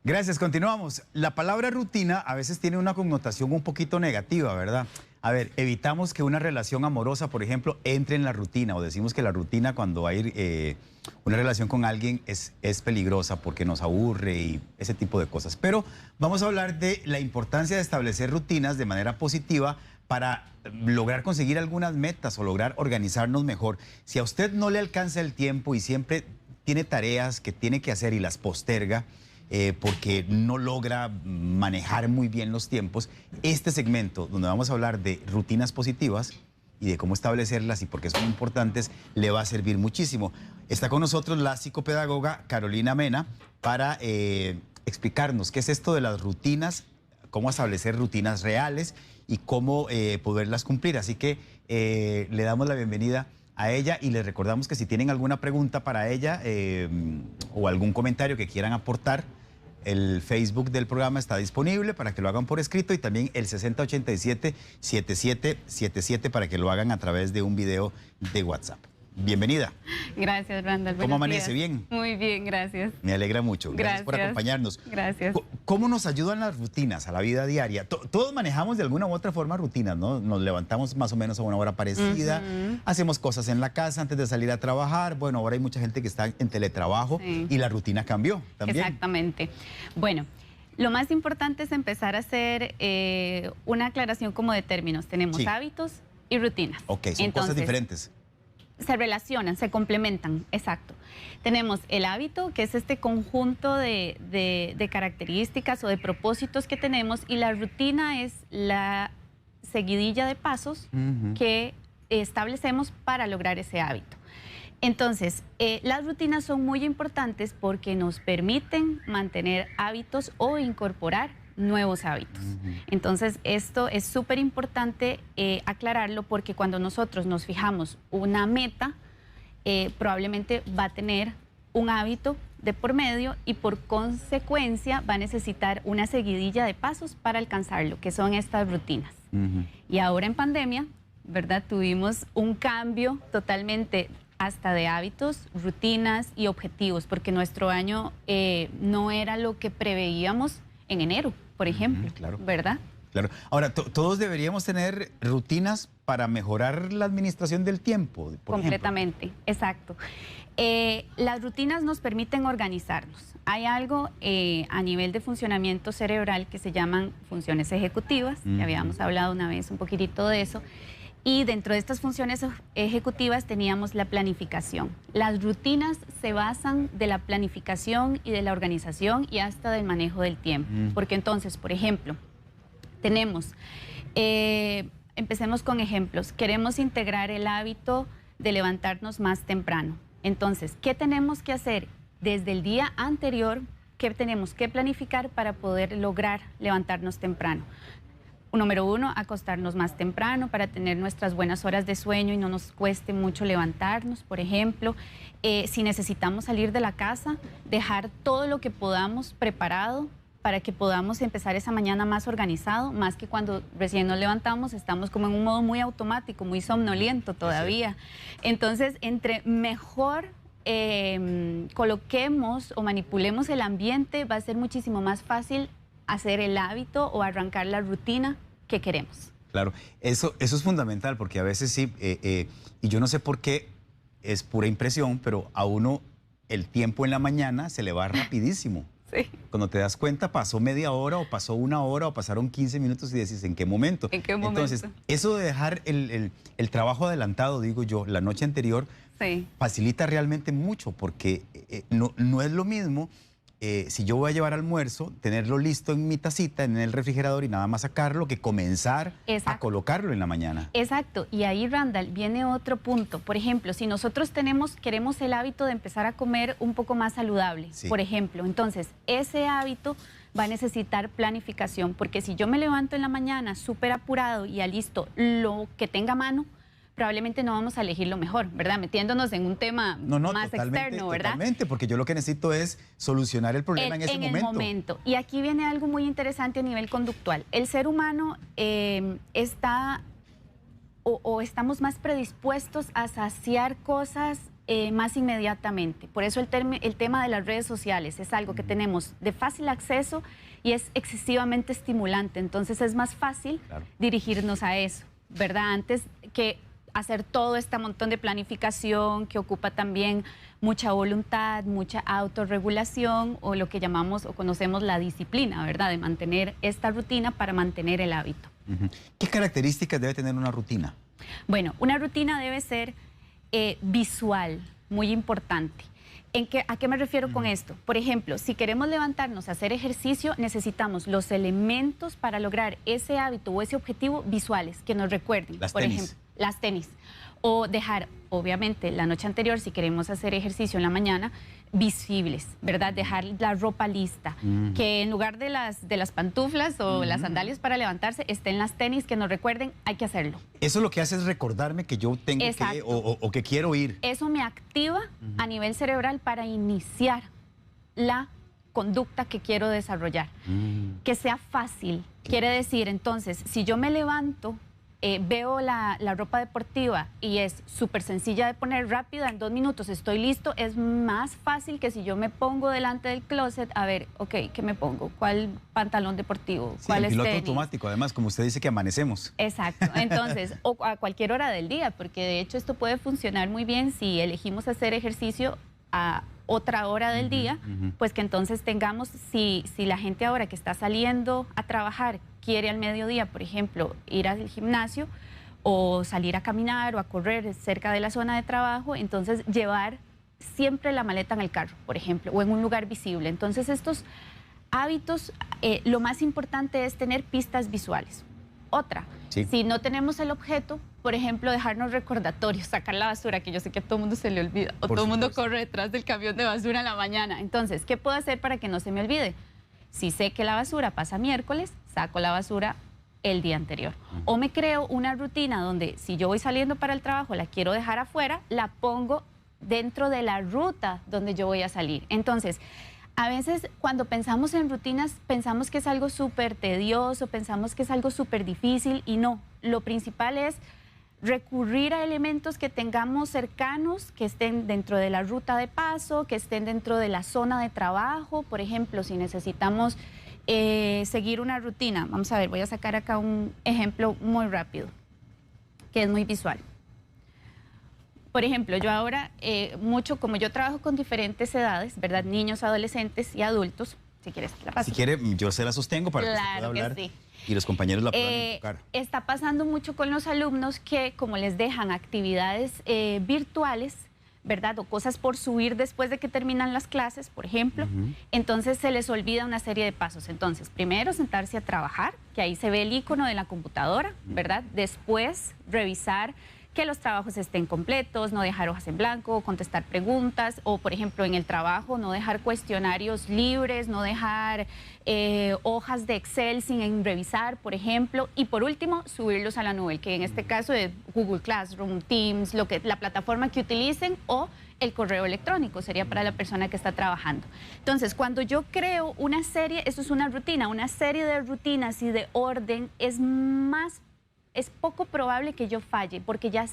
Gracias, continuamos. La palabra rutina a veces tiene una connotación un poquito negativa, ¿verdad? A ver, evitamos que una relación amorosa, por ejemplo, entre en la rutina, o decimos que la rutina cuando hay una relación con alguien es peligrosa porque nos aburre y ese tipo de cosas. Pero vamos a hablar de la importancia de establecer rutinas de manera positiva para lograr conseguir algunas metas o lograr organizarnos mejor. Si a usted no le alcanza el tiempo y siempre tiene tareas que tiene que hacer y las posterga, porque no logra manejar muy bien los tiempos, este segmento donde vamos a hablar de rutinas positivas y de cómo establecerlas y por qué son importantes, le va a servir muchísimo. Está con nosotros la psicopedagoga Carolina Mena para explicarnos qué es esto de las rutinas, cómo establecer rutinas reales y cómo poderlas cumplir. Así que le damos la bienvenida a ella y les recordamos que si tienen alguna pregunta para ella o algún comentario que quieran aportar, el Facebook del programa está disponible para que lo hagan por escrito y también el 6087-7777 para que lo hagan a través de un video de WhatsApp. Bienvenida. Gracias, Randall. ¿Cómo amanece? ¿Bien? Muy bien, gracias. Me alegra mucho. Gracias por acompañarnos. Gracias. ¿Cómo nos ayudan las rutinas a la vida diaria? Todos manejamos de alguna u otra forma rutinas, ¿no? Nos levantamos más o menos a una hora parecida, hacemos cosas en la casa antes de salir a trabajar. Bueno, ahora hay mucha gente que está en teletrabajo y la rutina cambió también. Exactamente. Bueno, lo más importante es empezar a hacer una aclaración como de términos. Tenemos hábitos y rutinas. Ok, son cosas diferentes. Se relacionan, se complementan, exacto. Tenemos el hábito, que es este conjunto de características o de propósitos que tenemos, y la rutina es la seguidilla de pasos que establecemos para lograr ese hábito. Entonces, las rutinas son muy importantes porque nos permiten mantener hábitos o incorporar nuevos hábitos. Entonces, esto es súper importante aclararlo porque cuando nosotros nos fijamos una meta, probablemente va a tener un hábito de por medio y por consecuencia va a necesitar una seguidilla de pasos para alcanzarlo, que son estas rutinas. Y ahora en pandemia, ¿verdad? Tuvimos un cambio totalmente hasta de hábitos, rutinas y objetivos, porque nuestro año no era lo que preveíamos en enero, por ejemplo, claro. ¿verdad? Claro. Ahora, todos deberíamos tener rutinas para mejorar la administración del tiempo, por Completamente, ejemplo. Exacto. Las rutinas nos permiten organizarnos. Hay algo a nivel de funcionamiento cerebral que se llaman funciones ejecutivas, que habíamos hablado una vez un poquitito de eso, y dentro de estas funciones ejecutivas teníamos la planificación. Las rutinas se basan de la planificación y de la organización y hasta del manejo del tiempo. Porque entonces, por ejemplo, tenemos, empecemos con ejemplos, queremos integrar el hábito de levantarnos más temprano. Entonces, ¿qué tenemos que hacer desde el día anterior? ¿Qué tenemos que planificar para poder lograr levantarnos temprano? Número uno, acostarnos más temprano para tener nuestras buenas horas de sueño y no nos cueste mucho levantarnos, por ejemplo. Si necesitamos salir de la casa, dejar todo lo que podamos preparado para que podamos empezar esa mañana más organizado, más que cuando recién nos levantamos, estamos como en un modo muy automático, muy somnoliento todavía. Entonces, entre mejor coloquemos o manipulemos el ambiente, va a ser muchísimo más fácil hacer el hábito o arrancar la rutina que queremos. Claro, eso es fundamental porque a veces sí, y yo no sé por qué, es pura impresión, pero a uno el tiempo en la mañana se le va rapidísimo. Sí. Cuando te das cuenta, pasó media hora o pasó una hora o pasaron 15 minutos y dices, ¿en qué momento? ¿En qué momento? Entonces, eso de dejar el trabajo adelantado, digo yo, la noche anterior, facilita realmente mucho porque no es lo mismo si yo voy a llevar almuerzo, tenerlo listo en mi tacita, en el refrigerador y nada más sacarlo, que comenzar a colocarlo en la mañana. Exacto, y ahí, Randall, viene otro punto. Por ejemplo, si nosotros queremos el hábito de empezar a comer un poco más saludable, por ejemplo, entonces ese hábito va a necesitar planificación, porque si yo me levanto en la mañana súper apurado y alisto lo que tenga a mano, probablemente no vamos a elegir lo mejor, ¿verdad? Metiéndonos en un tema más externo, ¿verdad? Totalmente, porque yo lo que necesito es solucionar el problema en ese momento. En el momento. Y aquí viene algo muy interesante a nivel conductual. El ser humano está o estamos más predispuestos a saciar cosas más inmediatamente. Por eso el tema de las redes sociales es algo que tenemos de fácil acceso y es excesivamente estimulante. Entonces es más fácil dirigirnos a eso, ¿verdad? Antes que hacer todo este montón de planificación que ocupa también mucha voluntad, mucha autorregulación o lo que llamamos o conocemos la disciplina, ¿verdad? De mantener esta rutina para mantener el hábito. ¿Qué características debe tener una rutina? Bueno, una rutina debe ser visual, muy importante. ¿A qué me refiero con esto? Por ejemplo, si queremos levantarnos a hacer ejercicio, necesitamos los elementos para lograr ese hábito o ese objetivo visuales que nos recuerden. Por ejemplo, las tenis. O dejar, obviamente, la noche anterior, si queremos hacer ejercicio en la mañana, visibles, ¿verdad? Dejar la ropa lista. Que en lugar de las pantuflas o las sandalias para levantarse, estén las tenis que nos recuerden, hay que hacerlo. Eso lo que hace es recordarme que yo tengo que, o que quiero ir. Eso me activa a nivel cerebral para iniciar la conducta que quiero desarrollar. Que sea fácil. Quiere decir, entonces, si yo me levanto, veo la ropa deportiva y es súper sencilla de poner, rápida, en 2 minutos estoy listo, es más fácil que si yo me pongo delante del closet, a ver, ok, ¿qué me pongo? ¿Cuál pantalón deportivo? ¿Cuál es piloto tenis? automático, además, como usted dice que amanecemos. Exacto, entonces, o a cualquier hora del día, porque de hecho esto puede funcionar muy bien si elegimos hacer ejercicio a otra hora del día, pues que entonces tengamos, si la gente ahora que está saliendo a trabajar quiere al mediodía, por ejemplo, ir al gimnasio o salir a caminar o a correr cerca de la zona de trabajo, entonces llevar siempre la maleta en el carro, por ejemplo, o en un lugar visible. Entonces estos hábitos, lo más importante es tener pistas visuales. Otra, si no tenemos el objeto, por ejemplo, dejarnos recordatorios, sacar la basura, que yo sé que a todo el mundo se le olvida, o todo el mundo corre detrás del camión de basura en la mañana. Entonces, ¿qué puedo hacer para que no se me olvide? Si sé que la basura pasa miércoles, saco la basura el día anterior. O me creo una rutina donde si yo voy saliendo para el trabajo, la quiero dejar afuera, la pongo dentro de la ruta donde yo voy a salir. Entonces, a veces cuando pensamos en rutinas, pensamos que es algo súper tedioso, pensamos que es algo súper difícil y no. Lo principal es recurrir a elementos que tengamos cercanos, que estén dentro de la ruta de paso, que estén dentro de la zona de trabajo. Por ejemplo, si necesitamos seguir una rutina, vamos a ver, voy a sacar acá un ejemplo muy rápido, que es muy visual. Por ejemplo, yo ahora, como yo trabajo con diferentes edades, ¿verdad? Niños, adolescentes y adultos, si quieres la paso. Si quiere, yo se la sostengo para que se pueda hablar. Sí. Y los compañeros la puedan enfocar. Está pasando mucho con los alumnos que como les dejan actividades virtuales, ¿verdad? O cosas por subir después de que terminan las clases, por ejemplo, entonces se les olvida una serie de pasos. Entonces, primero sentarse a trabajar, que ahí se ve el icono de la computadora, ¿verdad? Después revisar que los trabajos estén completos, no dejar hojas en blanco, contestar preguntas o, por ejemplo, en el trabajo no dejar cuestionarios libres, no dejar hojas de Excel sin revisar, por ejemplo, y por último, subirlos a la nube, que en este caso es Google Classroom, Teams, la plataforma que utilicen o el correo electrónico, sería para la persona que está trabajando. Entonces, cuando yo creo una serie, eso es una rutina, una serie de rutinas y de orden es poco probable que yo falle, porque ya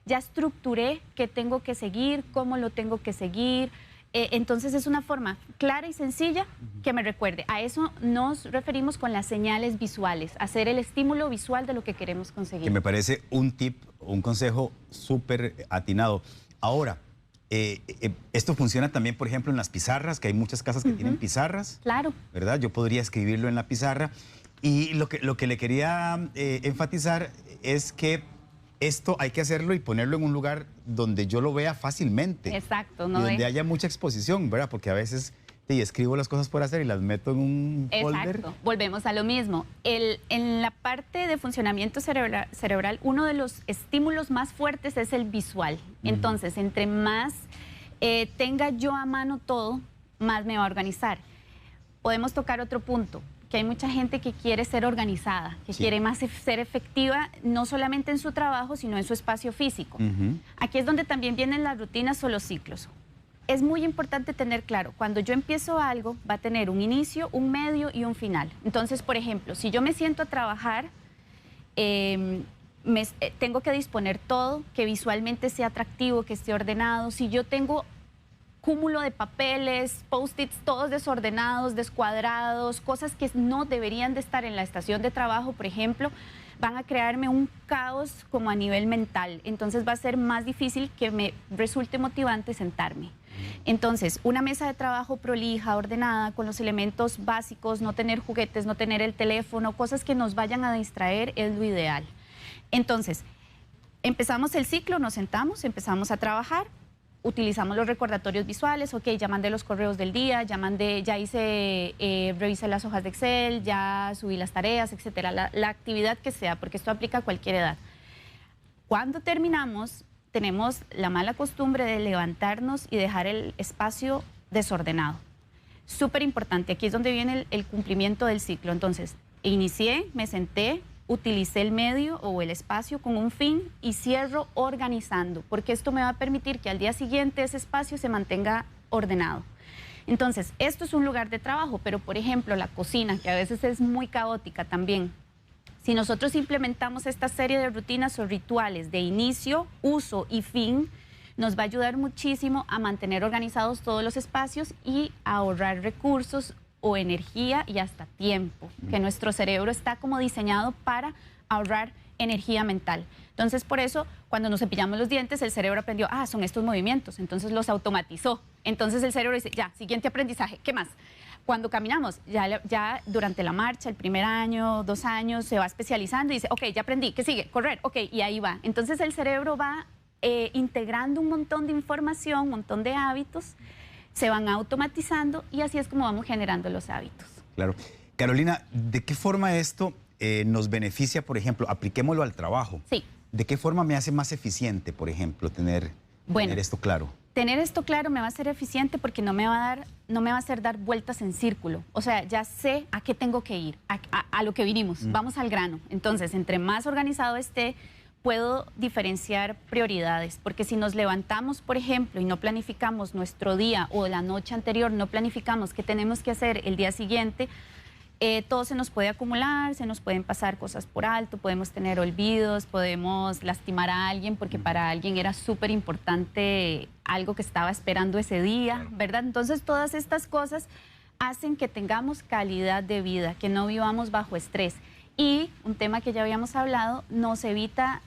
estructuré qué tengo que seguir, cómo lo tengo que seguir. Entonces es una forma clara y sencilla que me recuerde. A eso nos referimos con las señales visuales, hacer el estímulo visual de lo que queremos conseguir. Que me parece un tip, un consejo súper atinado. Ahora, esto funciona también, por ejemplo, en las pizarras, que hay muchas casas que tienen pizarras. Claro. ¿Verdad? Yo podría escribirlo en la pizarra. Y lo que le quería enfatizar es que esto hay que hacerlo y ponerlo en un lugar donde yo lo vea fácilmente. Exacto. Y donde haya mucha exposición, ¿verdad? Porque a veces escribo las cosas por hacer y las meto en un folder. Exacto. Volvemos a lo mismo. En la parte de funcionamiento cerebral, uno de los estímulos más fuertes es el visual. Entonces, entre más tenga yo a mano todo, más me va a organizar. Podemos tocar otro punto, que hay mucha gente que quiere ser organizada, que quiere más ser efectiva, no solamente en su trabajo, sino en su espacio físico. Aquí es donde también vienen las rutinas o los ciclos. Es muy importante tener claro, cuando yo empiezo algo, va a tener un inicio, un medio y un final. Entonces, por ejemplo, si yo me siento a trabajar, tengo que disponer todo, que visualmente sea atractivo, que esté ordenado. Si yo tengo cúmulo de papeles, post-its todos desordenados, descuadrados, cosas que no deberían de estar en la estación de trabajo, por ejemplo, van a crearme un caos como a nivel mental. Entonces va a ser más difícil que me resulte motivante sentarme. Entonces, una mesa de trabajo prolija, ordenada, con los elementos básicos, no tener juguetes, no tener el teléfono, cosas que nos vayan a distraer es lo ideal. Entonces, empezamos el ciclo, nos sentamos, empezamos a trabajar, utilizamos los recordatorios visuales, ok, ya mandé los correos del día, ya hice, revisé las hojas de Excel, ya subí las tareas, etcétera, la actividad que sea, porque esto aplica a cualquier edad. Cuando terminamos, tenemos la mala costumbre de levantarnos y dejar el espacio desordenado. Súper importante, aquí es donde viene el cumplimiento del ciclo. Entonces, inicié, me senté, utilicé el medio o el espacio con un fin y cierro organizando, porque esto me va a permitir que al día siguiente ese espacio se mantenga ordenado. Entonces, esto es un lugar de trabajo, pero por ejemplo la cocina, que a veces es muy caótica también. Si nosotros implementamos esta serie de rutinas o rituales de inicio, uso y fin, nos va a ayudar muchísimo a mantener organizados todos los espacios y a ahorrar recursos o energía y hasta tiempo, que nuestro cerebro está como diseñado para ahorrar energía mental. Entonces, por eso, cuando nos cepillamos los dientes, el cerebro aprendió, son estos movimientos, entonces los automatizó. Entonces el cerebro dice, ya, siguiente aprendizaje, ¿qué más? Cuando caminamos, ya durante la marcha, el primer año, 2 años, se va especializando y dice, ok, ya aprendí, ¿qué sigue? Correr, ok, y ahí va. Entonces el cerebro va integrando un montón de información, un montón de hábitos, se van automatizando y así es como vamos generando los hábitos. Claro. Carolina, ¿de qué forma esto nos beneficia, por ejemplo, apliquémoslo al trabajo? Sí. ¿De qué forma me hace más eficiente, por ejemplo, tener esto claro? Tener esto claro me va a ser eficiente porque no me va a hacer dar vueltas en círculo. O sea, ya sé a qué tengo que ir, a lo que vinimos. Vamos al grano. Entonces, entre más organizado esté, puedo diferenciar prioridades, porque si nos levantamos, por ejemplo, y no planificamos nuestro día o la noche anterior, no planificamos qué tenemos que hacer el día siguiente, todo se nos puede acumular, se nos pueden pasar cosas por alto, podemos tener olvidos, podemos lastimar a alguien porque para alguien era súper importante algo que estaba esperando ese día, ¿verdad? Entonces todas estas cosas hacen que tengamos calidad de vida, que no vivamos bajo estrés. Y un tema que ya habíamos hablado, nos evita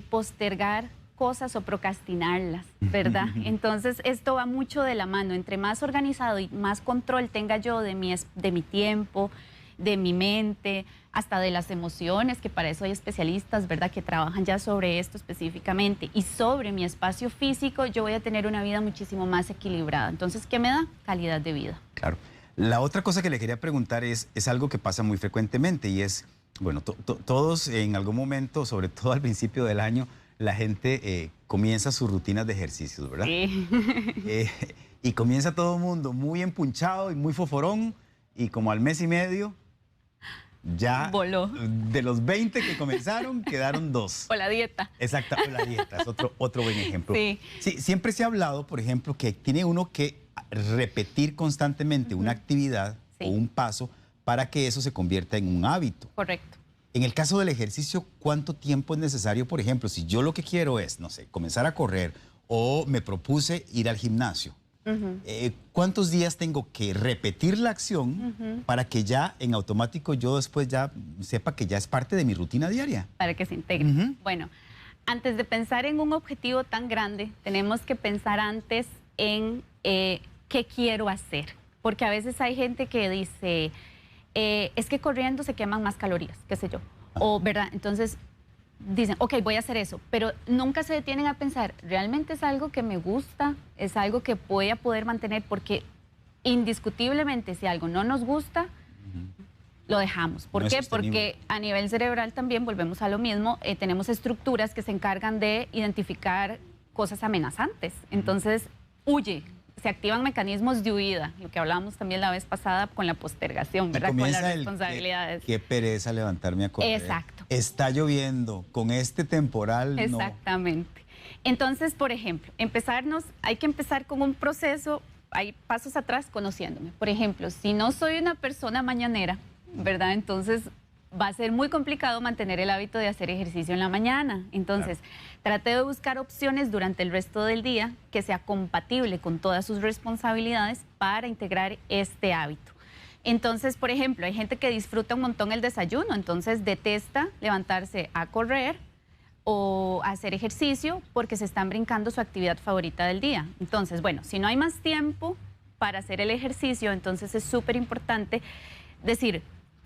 postergar cosas o procrastinarlas, ¿verdad? Entonces esto va mucho de la mano. Entre más organizado y más control tenga yo de mi tiempo, de mi mente, hasta de las emociones, que para eso hay especialistas, ¿verdad?, que trabajan ya sobre esto específicamente, y sobre mi espacio físico, yo voy a tener una vida muchísimo más equilibrada. Entonces, ¿qué me da? Calidad de vida. Claro. La otra cosa que le quería preguntar es algo que pasa muy frecuentemente y es, bueno, todos en algún momento, sobre todo al principio del año, la gente comienza sus rutinas de ejercicios, ¿verdad? Sí. Y comienza todo el mundo muy empunchado y muy foforón, y como al mes y medio ya voló. De los 20 que comenzaron, quedaron 2. O la dieta. Exacto, o la dieta, es otro buen ejemplo. Sí. Sí, siempre se ha hablado, por ejemplo, que tiene uno que repetir constantemente una actividad o un paso para que eso se convierta en un hábito. Correcto. En el caso del ejercicio, ¿cuánto tiempo es necesario? Por ejemplo, si yo lo que quiero es, no sé, comenzar a correr o me propuse ir al gimnasio, ¿cuántos días tengo que repetir la acción para que ya en automático yo después ya sepa que ya es parte de mi rutina diaria? Para que se integre. Bueno, antes de pensar en un objetivo tan grande, tenemos que pensar antes en qué quiero hacer. Porque a veces hay gente que dice, es que corriendo se queman más calorías, qué sé yo. O, ¿verdad? Entonces dicen, ok, voy a hacer eso, pero nunca se detienen a pensar, ¿realmente es algo que me gusta? ¿Es algo que voy a poder mantener? Porque indiscutiblemente si algo no nos gusta, lo dejamos. ¿Por qué? Porque a nivel cerebral también, volvemos a lo mismo, tenemos estructuras que se encargan de identificar cosas amenazantes. Entonces, huye. Se activan mecanismos de huida, lo que hablábamos también la vez pasada con la postergación, ¿verdad? Con las responsabilidades. Qué pereza levantarme a correr. Exacto. Está lloviendo, con este temporal Exactamente. Entonces, por ejemplo, hay que empezar con un proceso, hay pasos atrás conociéndome. Por ejemplo, si no soy una persona mañanera, ¿verdad? Entonces, va a ser muy complicado mantener el hábito de hacer ejercicio en la mañana. Entonces, trate de buscar opciones durante el resto del día que sea compatible con todas sus responsabilidades para integrar este hábito. Entonces, por ejemplo, hay gente que disfruta un montón el desayuno, entonces detesta levantarse a correr o hacer ejercicio porque se están brincando su actividad favorita del día. Entonces, bueno, si no hay más tiempo para hacer el ejercicio, entonces es súper importante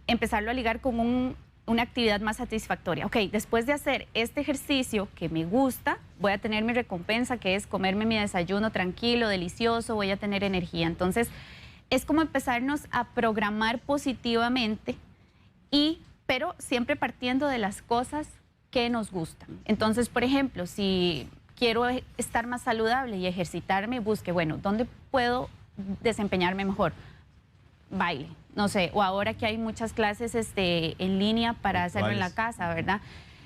empezarlo a ligar con una actividad más satisfactoria. Ok, después de hacer este ejercicio que me gusta, voy a tener mi recompensa, que es comerme mi desayuno tranquilo, delicioso, voy a tener energía. Entonces, es como empezarnos a programar positivamente, pero siempre partiendo de las cosas que nos gustan. Entonces, por ejemplo, si quiero estar más saludable y ejercitarme, busque, bueno, ¿dónde puedo desempeñarme mejor? Baile, no sé, o ahora que hay muchas clases en línea para hacerlo en la casa, ¿verdad?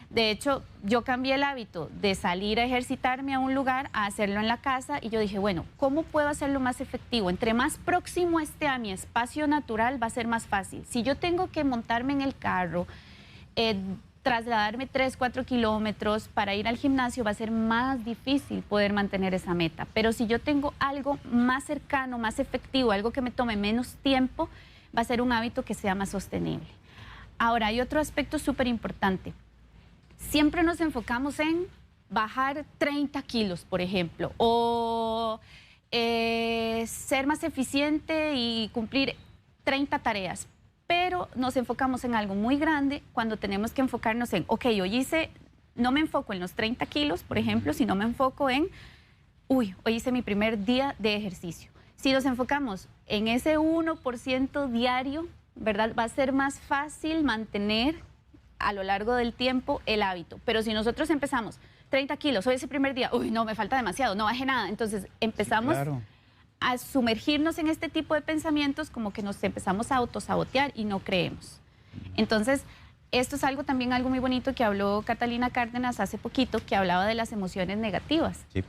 De hecho, yo cambié el hábito de salir a ejercitarme a un lugar a hacerlo en la casa y yo dije, bueno, ¿cómo puedo hacerlo más efectivo? Entre más próximo esté a mi espacio natural va a ser más fácil. Si yo tengo que montarme en el carro, trasladarme 3, 4 kilómetros para ir al gimnasio, va a ser más difícil poder mantener esa meta. Pero si yo tengo algo más cercano, más efectivo, algo que me tome menos tiempo, va a ser un hábito que sea más sostenible. Ahora, hay otro aspecto súper importante. Siempre nos enfocamos en bajar 30 kilos, por ejemplo, o ser más eficiente y cumplir 30 tareas. Pero nos enfocamos en algo muy grande cuando tenemos que enfocarnos en, ok, no me enfoco en los 30 kilos, por ejemplo, sino me enfoco en, hoy hice mi primer día de ejercicio. Si nos enfocamos en ese 1% diario, ¿verdad? Va a ser más fácil mantener a lo largo del tiempo el hábito. Pero si nosotros empezamos 30 kilos, hoy es el primer día, no, me falta demasiado, no bajé nada. Entonces empezamos a sumergirnos en este tipo de pensamientos, como que nos empezamos a autosabotear y no creemos. Entonces, esto es algo muy bonito que habló Catalina Cárdenas hace poquito, que hablaba de las emociones negativas. Sí.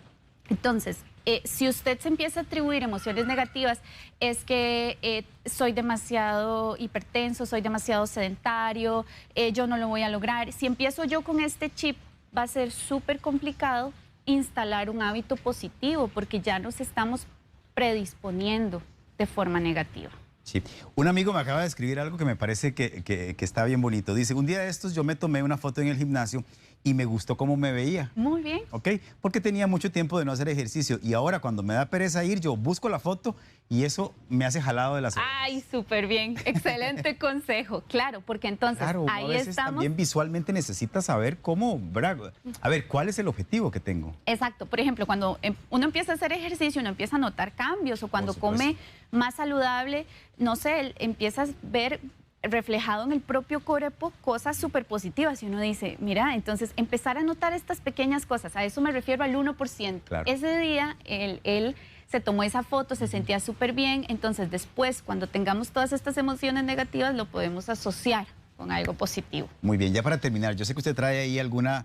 Entonces, si usted se empieza a atribuir emociones negativas, es que soy demasiado hipertenso, soy demasiado sedentario, yo no lo voy a lograr. Si empiezo yo con este chip, va a ser súper complicado instalar un hábito positivo, porque ya nos estamos predisponiendo de forma negativa. Sí. Un amigo me acaba de escribir algo que me parece que está bien bonito. Dice, un día de estos yo me tomé una foto en el gimnasio y me gustó cómo me veía. Muy bien. ¿Ok? Porque tenía mucho tiempo de no hacer ejercicio y ahora cuando me da pereza ir, yo busco la foto y eso me hace jalado de las orejas. Ay, súper bien. Excelente consejo. Claro, porque entonces ahí a veces estamos. También visualmente necesitas saber cómo, ¿verdad? A ver, ¿cuál es el objetivo que tengo? Exacto. Por ejemplo, cuando uno empieza a hacer ejercicio, uno empieza a notar cambios, o cuando come más saludable, no sé, empiezas a ver reflejado en el propio cuerpo cosas súper positivas y uno dice, mira, entonces empezar a notar estas pequeñas cosas, a eso me refiero al 1%. Claro. Ese día él se tomó esa foto, se sentía súper bien, entonces después cuando tengamos todas estas emociones negativas lo podemos asociar con algo positivo. Muy bien, ya para terminar, yo sé que usted trae ahí alguna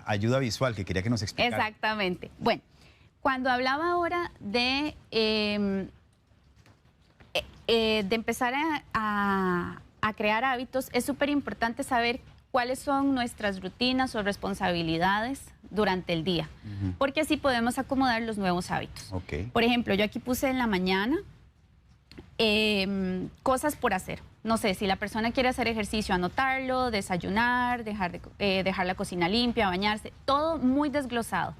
ayuda visual que quería que nos explicara. Exactamente. Bueno, cuando hablaba ahora de empezar a crear hábitos, es súper importante saber cuáles son nuestras rutinas o responsabilidades durante el día, porque así podemos acomodar los nuevos hábitos. Okay. Por ejemplo, yo aquí puse en la mañana cosas por hacer. No sé, si la persona quiere hacer ejercicio, anotarlo, desayunar, dejar la cocina limpia, bañarse, todo muy desglosado.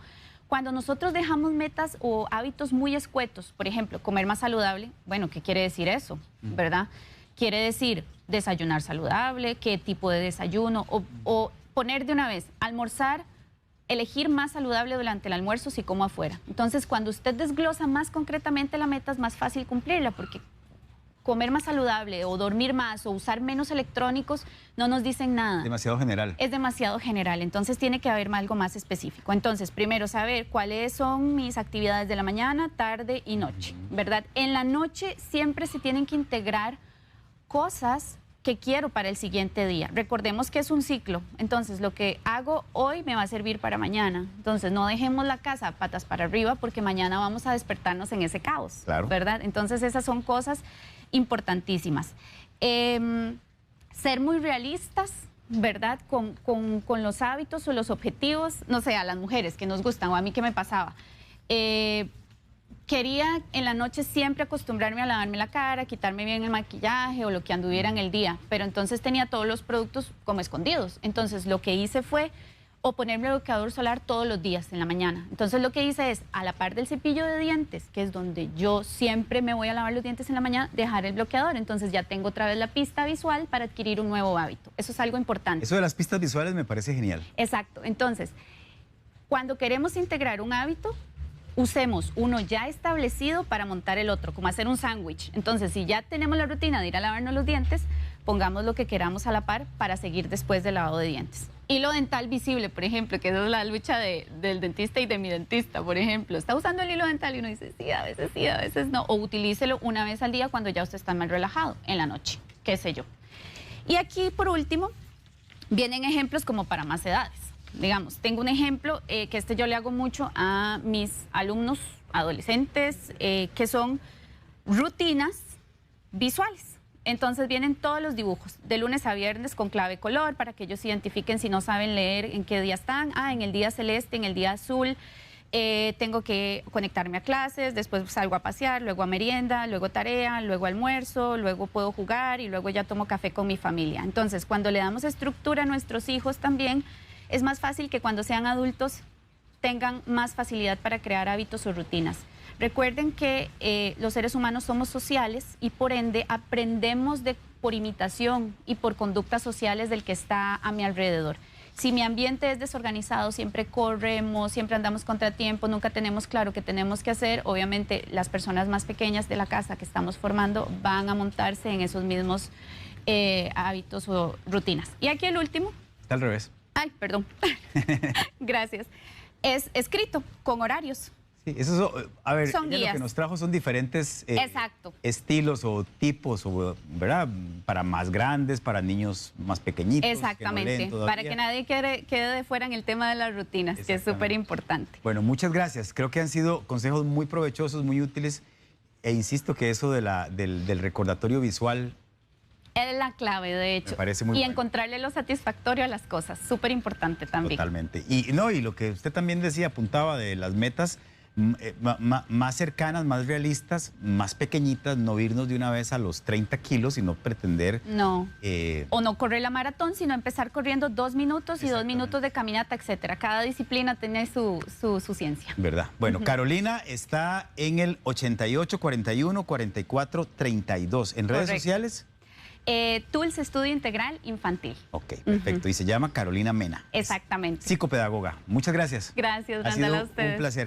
Cuando nosotros dejamos metas o hábitos muy escuetos, por ejemplo, comer más saludable, bueno, ¿qué quiere decir eso? ¿Verdad? Quiere decir desayunar saludable, qué tipo de desayuno, o poner de una vez, almorzar, elegir más saludable durante el almuerzo si como afuera. Entonces, cuando usted desglosa más concretamente la meta, es más fácil cumplirla, porque comer más saludable o dormir más o usar menos electrónicos no nos dicen nada. Demasiado general. Es demasiado general, entonces tiene que haber algo más específico. Entonces, primero saber cuáles son mis actividades de la mañana, tarde y noche, ¿verdad? En la noche siempre se tienen que integrar cosas que quiero para el siguiente día. Recordemos que es un ciclo, entonces lo que hago hoy me va a servir para mañana. Entonces no dejemos la casa patas para arriba porque mañana vamos a despertarnos en ese caos, claro, ¿verdad? Entonces esas son cosas importantísimas. ser muy realistas, ¿verdad? Con los hábitos o los objetivos, no sé, a las mujeres que nos gustan o a mí que me pasaba. Quería en la noche siempre acostumbrarme a lavarme la cara, quitarme bien el maquillaje o lo que anduviera en el día, pero entonces tenía todos los productos como escondidos. Entonces lo que hice fue o ponerme bloqueador solar todos los días en la mañana. Entonces lo que hice es, a la par del cepillo de dientes, que es donde yo siempre me voy a lavar los dientes en la mañana, dejar el bloqueador. Entonces ya tengo otra vez la pista visual para adquirir un nuevo hábito. Eso es algo importante. Eso de las pistas visuales me parece genial. Exacto. Entonces, cuando queremos integrar un hábito, usemos uno ya establecido para montar el otro, como hacer un sándwich. Entonces, si ya tenemos la rutina de ir a lavarnos los dientes, pongamos lo que queramos a la par para seguir después del lavado de dientes. Hilo dental visible, por ejemplo, que es la lucha del dentista y de mi dentista, por ejemplo. Está usando el hilo dental y uno dice, sí, a veces no. O utilícelo una vez al día cuando ya usted está más relajado, en la noche, qué sé yo. Y aquí, por último, vienen ejemplos como para más edades. Digamos, tengo un ejemplo que yo le hago mucho a mis alumnos adolescentes, que son rutinas visuales. Entonces vienen todos los dibujos, de lunes a viernes con clave color, para que ellos identifiquen si no saben leer en qué día están. En el día celeste, en el día azul, tengo que conectarme a clases, después salgo a pasear, luego a merienda, luego tarea, luego almuerzo, luego puedo jugar y luego ya tomo café con mi familia. Entonces, cuando le damos estructura a nuestros hijos también, es más fácil que cuando sean adultos tengan más facilidad para crear hábitos o rutinas. Recuerden que los seres humanos somos sociales y por ende aprendemos por imitación y por conductas sociales del que está a mi alrededor. Si mi ambiente es desorganizado, siempre corremos, siempre andamos contratiempo, nunca tenemos claro qué tenemos que hacer, obviamente las personas más pequeñas de la casa que estamos formando van a montarse en esos mismos hábitos o rutinas. Y aquí el último. Está al revés. Ay, perdón. Gracias. Es escrito con horarios. Sí, eso, a ver, Son lo guías. que nos trajo son diferentes Exacto. estilos o tipos, ¿verdad? Para más grandes, para niños más pequeñitos. Exactamente, que no leen para que nadie quede de fuera en el tema de las rutinas, que es súper importante. Bueno, muchas gracias. Creo que han sido consejos muy provechosos, muy útiles. E insisto que eso del recordatorio visual Es la clave, de hecho. me parece muy y bueno. encontrarle lo satisfactorio a las cosas, súper importante también. Totalmente. Y lo que usted también decía, apuntaba de las metas más cercanas, más realistas, más pequeñitas, no irnos de una vez a los 30 kilos, sino pretender... No. O no correr la maratón, sino empezar corriendo 2 minutos y 2 minutos de caminata, etcétera. Cada disciplina tiene su ciencia. ¿Verdad? Bueno, Carolina está en el 88 41 44 32. ¿En redes sociales? Tools Estudio Integral Infantil. Ok, perfecto. Y se llama Carolina Mena. Exactamente. Psicopedagoga. Muchas gracias. Gracias, Ha sido Randall, a ustedes. un placer.